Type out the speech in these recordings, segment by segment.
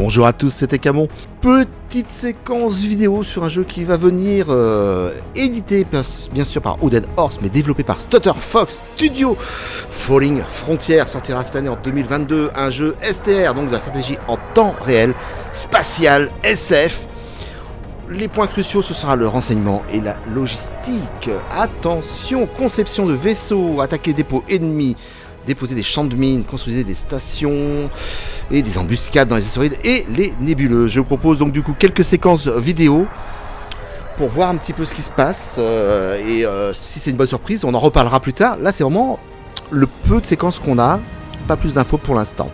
Bonjour à tous, c'était Camon. Petite séquence vidéo sur un jeu qui va venir édité bien sûr par Dead Horse, mais développé par Sttutter Fox Studios. Falling Frontier sortira cette année en 2022. Un jeu STR, donc de la stratégie en temps réel, spatial, SF. Les points cruciaux, ce sera le renseignement et la logistique. Attention, conception de vaisseaux, attaquer dépôts ennemis, déposer des champs de mines, construire des stations et des embuscades dans les astéroïdes et les nébuleuses. Je vous propose donc du coup quelques séquences vidéo pour voir un petit peu ce qui se passe et si c'est une bonne surprise, on en reparlera plus tard. Là, c'est vraiment le peu de séquences qu'on a, pas plus d'infos pour l'instant.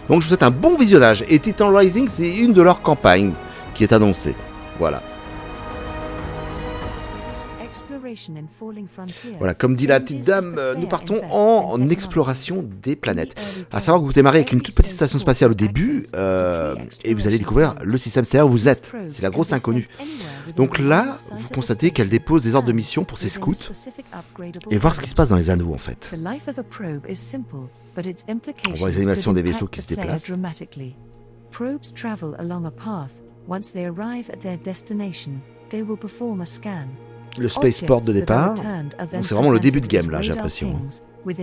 Donc je vous souhaite un bon visionnage. Et Titan Rising, c'est une de leurs campagnes qui est annoncée. Voilà. Voilà, comme dit la petite dame, nous partons en exploration des planètes. À savoir que vous démarrez avec une toute petite station spatiale au début et vous allez découvrir le système stellaire où vous êtes. C'est la grosse inconnue. Donc là, vous constatez qu'elle dépose des ordres de mission pour ses scouts et voir ce qui se passe dans les anneaux en fait. On voit les animations des vaisseaux qui se déplacent. Le spaceport de départ, donc c'est vraiment le début de game là, j'ai l'impression. Et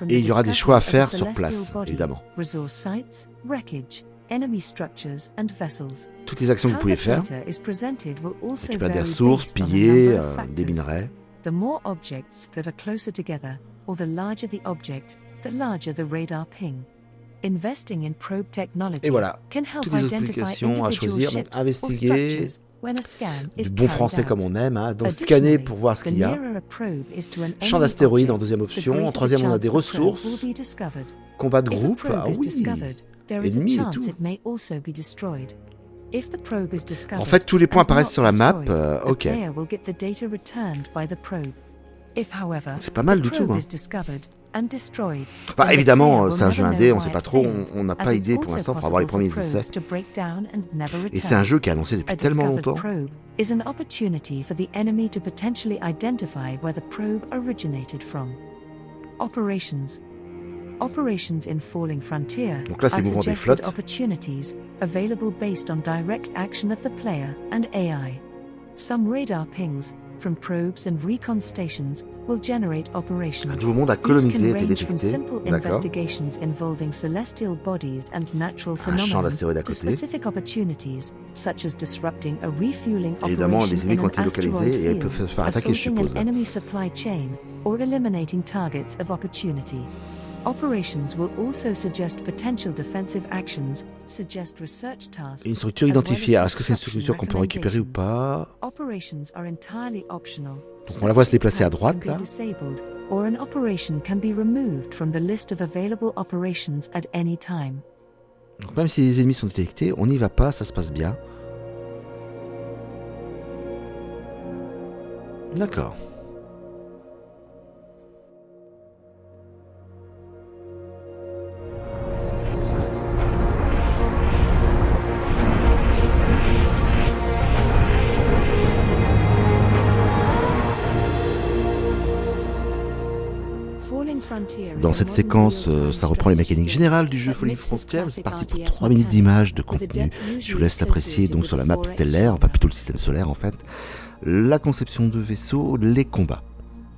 il y aura des choix à faire sur place, évidemment. Toutes les actions que vous pouvez faire, récupérer des ressources, piller, des minerais. Et voilà, toutes les applications à choisir, donc investiguer, du bon français comme on aime, hein, donc scanner pour voir ce qu'il y a, champ d'astéroïdes en deuxième option, en troisième on a des ressources, combat de groupe, ah oui, ennemis et tout. En fait, tous les points apparaissent sur la map, ok. C'est pas mal du tout, hein. Bah, évidemment, c'est un jeu indé, on sait pas trop, on n'a pas idée pour l'instant, il faut avoir les premiers essais. Et c'est un jeu qui est annoncé depuis tellement longtemps. Donc là, c'est le mouvement des flottes. Un nouveau monde à coloniser a été détecté. D'accord. Un champ d'astéroïdes à côté. Évidemment, les ennemis ont été localisés et peuvent se faire attaquer, je suppose. Une structure identifiée. Est-ce que c'est une structure qu'on peut récupérer ou pas? Donc on la voit se déplacer à droite là. Donc même si les ennemis sont détectés, on n'y va pas, ça se passe bien. D'accord. Dans cette séquence, ça reprend les mécaniques générales du jeu Falling Frontier. C'est parti pour 3 minutes d'image de contenu. Je vous laisse l'apprécier donc sur la map stellaire, enfin plutôt le système solaire en fait. La conception de vaisseaux, les combats.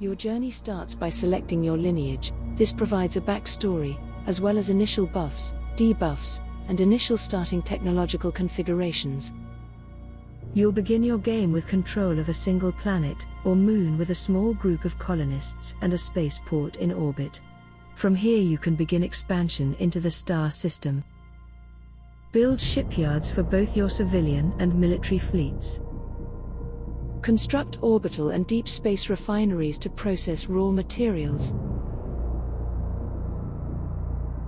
Your journey starts by selecting your lineage. This provides a backstory, as well as initial buffs, debuffs, and initial starting technological configurations. You'll begin your game with control of a single planet, or moon with a small group of colonists and a spaceport in orbit. From here you can begin expansion into the star system. Build shipyards for both your civilian and military fleets. Construct orbital and deep space refineries to process raw materials.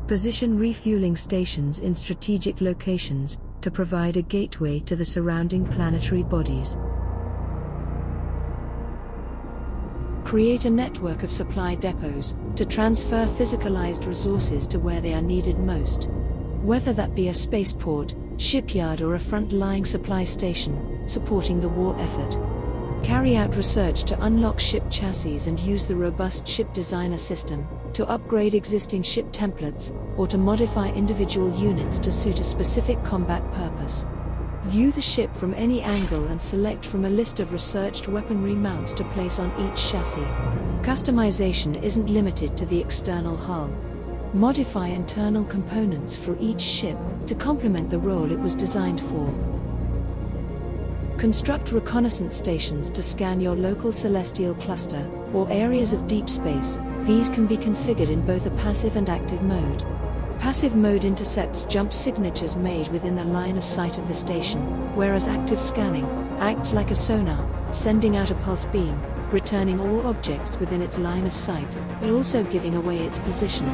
Position refueling stations in strategic locations to provide a gateway to the surrounding planetary bodies. Create a network of supply depots to transfer physicalized resources to where they are needed most. Whether that be a spaceport, shipyard or a front-lying supply station, supporting the war effort. Carry out research to unlock ship chassis and use the robust ship designer system to upgrade existing ship templates or to modify individual units to suit a specific combat purpose. View the ship from any angle and select from a list of researched weaponry mounts to place on each chassis. Customization isn't limited to the external hull. Modify internal components for each ship to complement the role it was designed for. Construct reconnaissance stations to scan your local celestial cluster or areas of deep space. These can be configured in both a passive and active mode. Passive mode intercepts jump signatures made within the line of sight of the station, whereas active scanning acts like a sonar, sending out a pulse beam, returning all objects within its line of sight, but also giving away its position.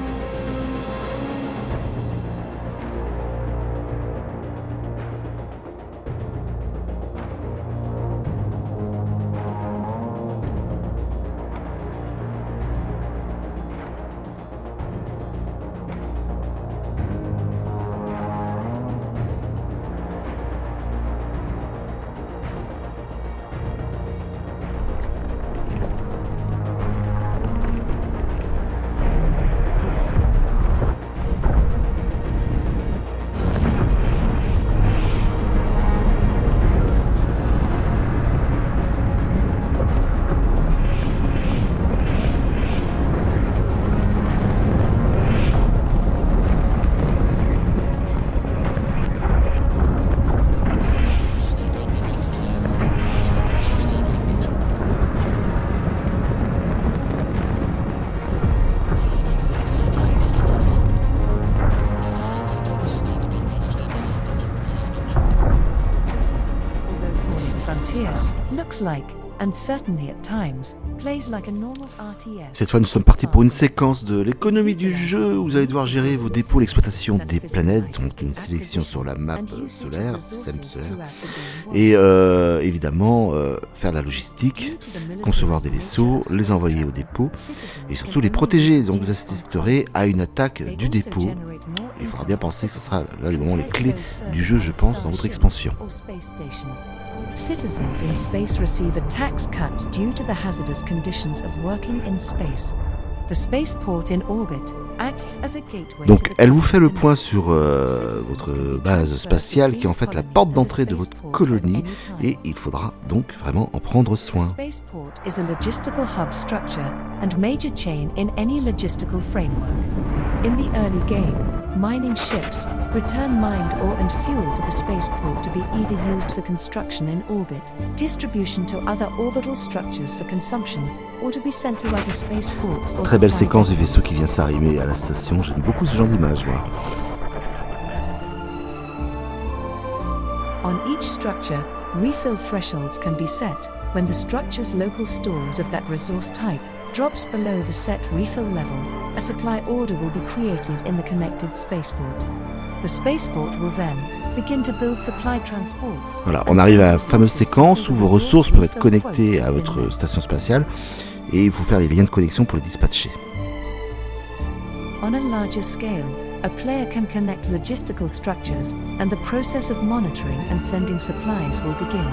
Looks like, and certainly at times, plays like a normal RTS. Cette fois, nous sommes partis pour une séquence de l'économie du jeu où vous allez devoir gérer vos dépôts, l'exploitation des planètes, donc une sélection sur la map solaire, système solaire, et évidemment faire la logistique, concevoir des vaisseaux, les envoyer au dépôt et surtout les protéger. Donc vous assisterez à une attaque du dépôt. Il faudra bien penser que ce sera là les moments les clés du jeu, je pense, dans votre expansion. Citizens in space receive a tax cut due to the hazardous conditions of working in space. The spaceport in orbit acts as a gateway. Donc, elle vous fait le point sur votre base spatiale qui est en fait la porte d'entrée de votre colonie et il faudra donc vraiment en prendre soin. The spaceport is a logistical hub structure and major chain in any logistical framework. In the early game, mining ships return mined ore and fuel to the spaceport to be either used for construction in orbit, distribution to other orbital structures for consumption, or to be sent to other spaceports. Très belle séquence du vaisseau qui vient s'arrimer à la station. J'aime beaucoup ce genre d'image, moi. On each structure, refill thresholds can be set when the structure's local stores of that resource type drops below the set refill level. A supply order will be created in the connected spaceport. The spaceport will then begin to build supply transports. Voilà, on arrive à la fameuse séquence où vos ressources peuvent être connectées à votre station spatiale et il faut faire les liens de connexion pour les dispatcher. On a larger scale, a player can connect logistical structures and the process of monitoring and sending supplies will begin.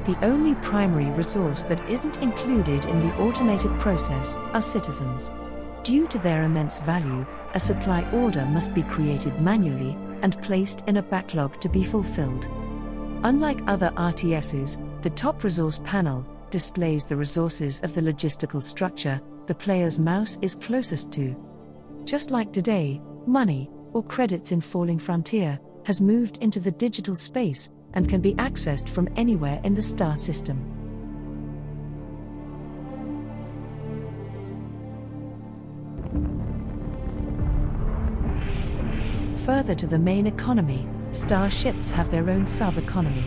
The only primary resource that isn't included in the automated process are citizens. Due to their immense value, a supply order must be created manually and placed in a backlog to be fulfilled. Unlike other RTSs, the top resource panel displays the resources of the logistical structure the player's mouse is closest to. Just like today, money, or credits in Falling Frontier, has moved into the digital space and can be accessed from anywhere in the star system. Further to the main economy, star ships have their own sub-economy.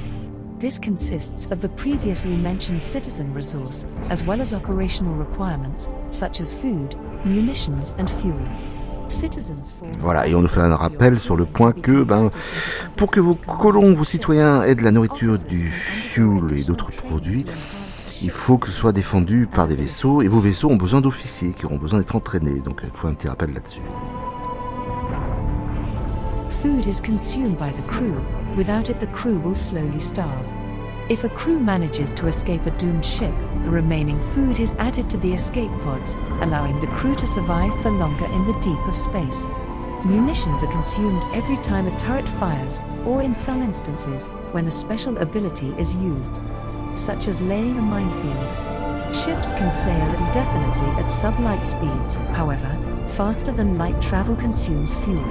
This consists of the previously mentioned citizen resource, as well as operational requirements, such as food, munitions and fuel. Voilà, et on nous fait un rappel sur le point que, pour que vos colons, vos citoyens aient de la nourriture, du fuel et d'autres produits, il faut que ce soit défendu par des vaisseaux, et vos vaisseaux ont besoin d'officiers qui auront besoin d'être entraînés, donc il faut un petit rappel là-dessus. Food is consumed by the crew. Without it, the crew will slowly starve. If a crew manages to escape a doomed ship, the remaining food is added to the escape pods, allowing the crew to survive for longer in the deep of space. Munitions are consumed every time a turret fires, or in some instances, when a special ability is used, such as laying a minefield. Ships can sail indefinitely at sublight speeds, however, faster than light travel consumes fuel.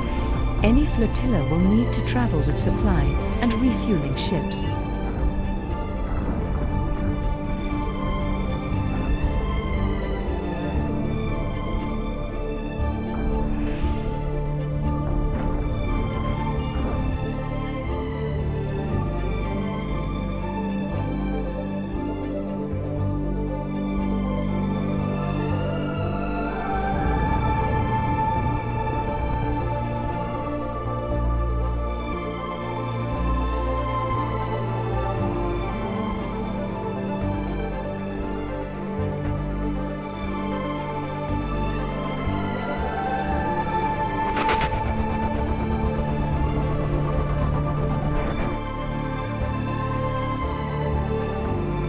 Any flotilla will need to travel with supply and refueling ships.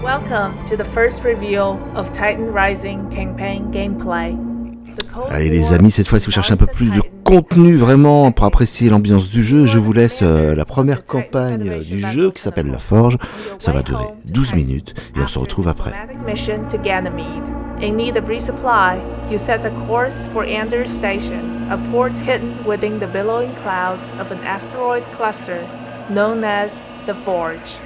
Welcome to the first reveal of Titan Rising campaign gameplay. Allez les amis, cette fois-ci vous cherchez un peu plus de contenu vraiment pour apprécier l'ambiance du jeu. Je vous laisse la première campagne du jeu qui s'appelle La Forge. Ça va durer 12 minutes et on se retrouve après. In need of resupply, you set a course for Anders Station, a port hidden within the billowing clouds of an asteroid cluster known as the Forge.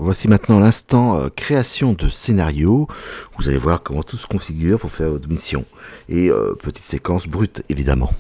voici maintenant l'instant création de scénario. Vous allez voir comment tout se configure pour faire votre mission. Et petite séquence brute évidemment.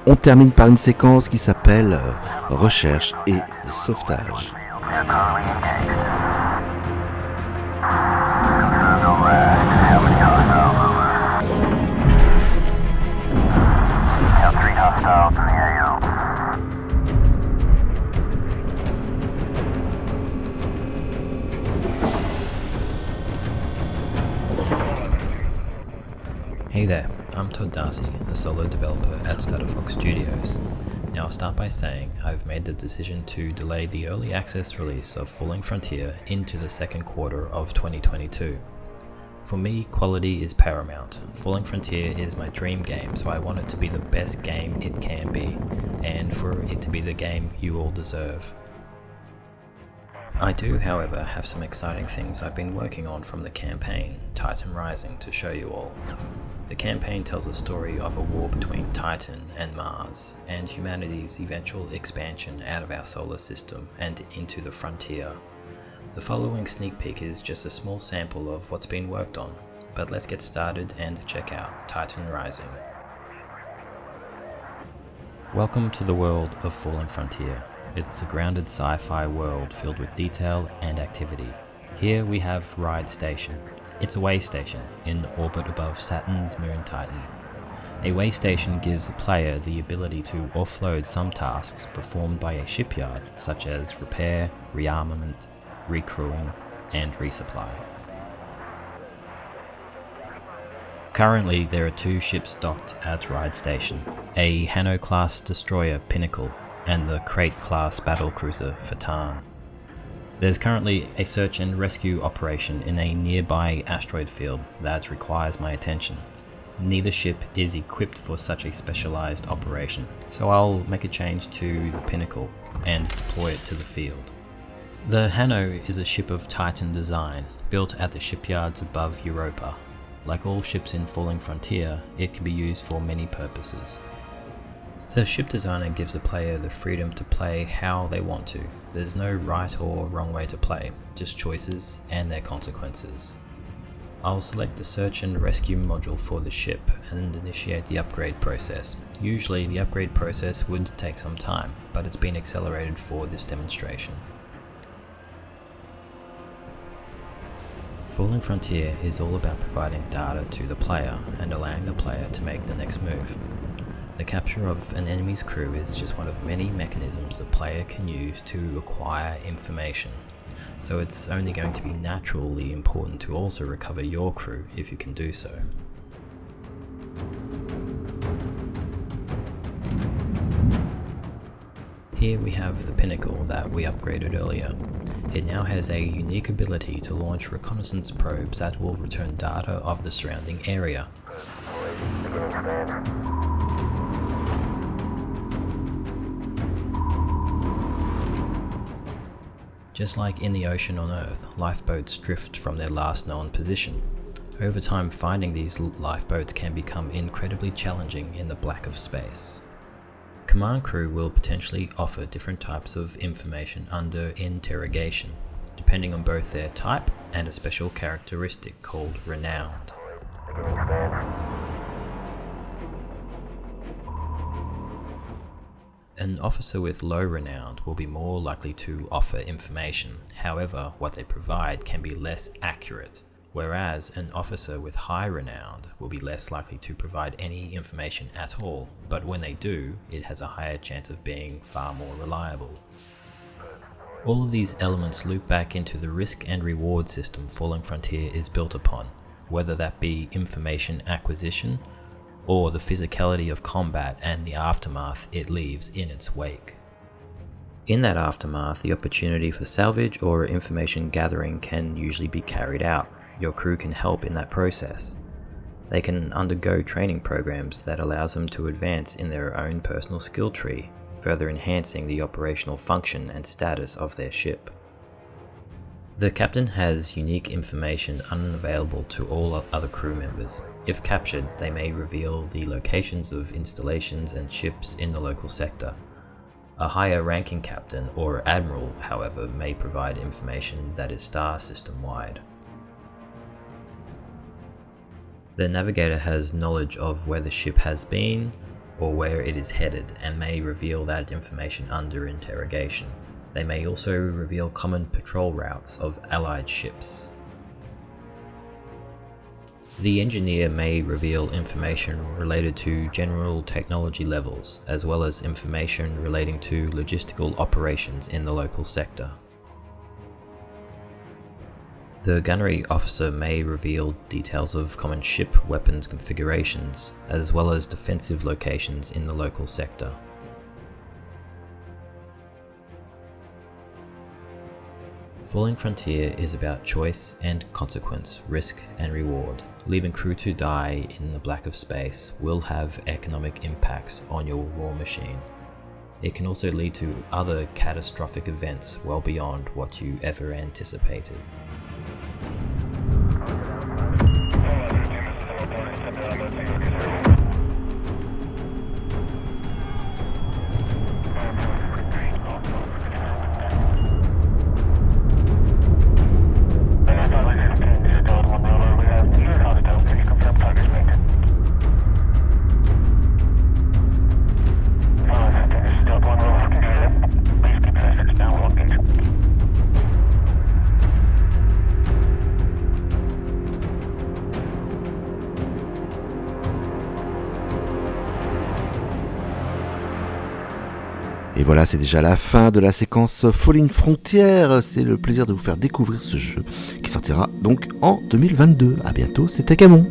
On termine par une séquence qui s'appelle recherche et sauvetage. Hey there, I'm Todd Darcy, a solo developer at Sttutter Fox Studios. Now I'll start by saying I've made the decision to delay the early access release of Falling Frontier into the second quarter of 2022. For me, quality is paramount. Falling Frontier is my dream game, so I want it to be the best game it can be, and for it to be the game you all deserve. I do, however, have some exciting things I've been working on from the campaign, Titan Rising, to show you all. The campaign tells a story of a war between Titan and Mars, and humanity's eventual expansion out of our solar system and into the frontier. The following sneak peek is just a small sample of what's been worked on, but let's get started and check out Titan Rising. Welcome to the world of Falling Frontier. It's a grounded sci-fi world filled with detail and activity. Here we have Ride Station. It's a way station in orbit above Saturn's moon Titan. A way station gives the player the ability to offload some tasks performed by a shipyard, such as repair, rearmament, recrewing, and resupply. Currently, there are 2 ships docked at Ride Station, a Hanno-class destroyer Pinnacle and the Crate-class battlecruiser Fatan. There's currently a search and rescue operation in a nearby asteroid field that requires my attention. Neither ship is equipped for such a specialized operation, so I'll make a change to the Pinnacle and deploy it to the field. The Hanno is a ship of Titan design, built at the shipyards above Europa. Like all ships in Falling Frontier, it can be used for many purposes. The ship designer gives the player the freedom to play how they want to. There's no right or wrong way to play, just choices and their consequences. I'll select the search and rescue module for the ship and initiate the upgrade process. Usually the upgrade process would take some time, but it's been accelerated for this demonstration. Falling Frontier is all about providing data to the player and allowing the player to make the next move. The capture of an enemy's crew is just one of many mechanisms the player can use to acquire information, so it's only going to be naturally important to also recover your crew if you can do so. Here we have the Pinnacle that we upgraded earlier. It now has a unique ability to launch reconnaissance probes that will return data of the surrounding area. Just like in the ocean on Earth, lifeboats drift from their last known position. Over time, finding these lifeboats can become incredibly challenging in the black of space. Command crew will potentially offer different types of information under interrogation, depending on both their type and a special characteristic called renowned. An officer with low renown will be more likely to offer information, however, what they provide can be less accurate, whereas an officer with high renown will be less likely to provide any information at all, but when they do, it has a higher chance of being far more reliable. All of these elements loop back into the risk and reward system Falling Frontier is built upon, whether that be information acquisition, or the physicality of combat and the aftermath it leaves in its wake. In that aftermath, the opportunity for salvage or information gathering can usually be carried out. Your crew can help in that process. They can undergo training programs that allows them to advance in their own personal skill tree, further enhancing the operational function and status of their ship. The captain has unique information unavailable to all other crew members. If captured, they may reveal the locations of installations and ships in the local sector. A higher ranking captain or admiral, however, may provide information that is star system wide. The navigator has knowledge of where the ship has been, or where it is headed, and may reveal that information under interrogation. They may also reveal common patrol routes of allied ships. The engineer may reveal information related to general technology levels, as well as information relating to logistical operations in the local sector. The gunnery officer may reveal details of common ship weapons configurations, as well as defensive locations in the local sector. Falling Frontier is about choice and consequence, risk and reward. Leaving crew to die in the black of space will have economic impacts on your war machine. It can also lead to other catastrophic events well beyond what you ever anticipated. Et voilà, c'est déjà la fin de la séquence Falling Frontier. C'est le plaisir de vous faire découvrir ce jeu qui sortira donc en 2022. A bientôt, c'était Camon.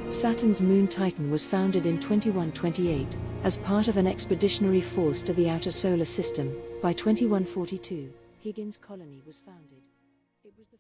Saturn's moon Titan was founded in 2128 as part of an expeditionary force to the outer solar system. By 2142, Higgins Colony was founded. It was the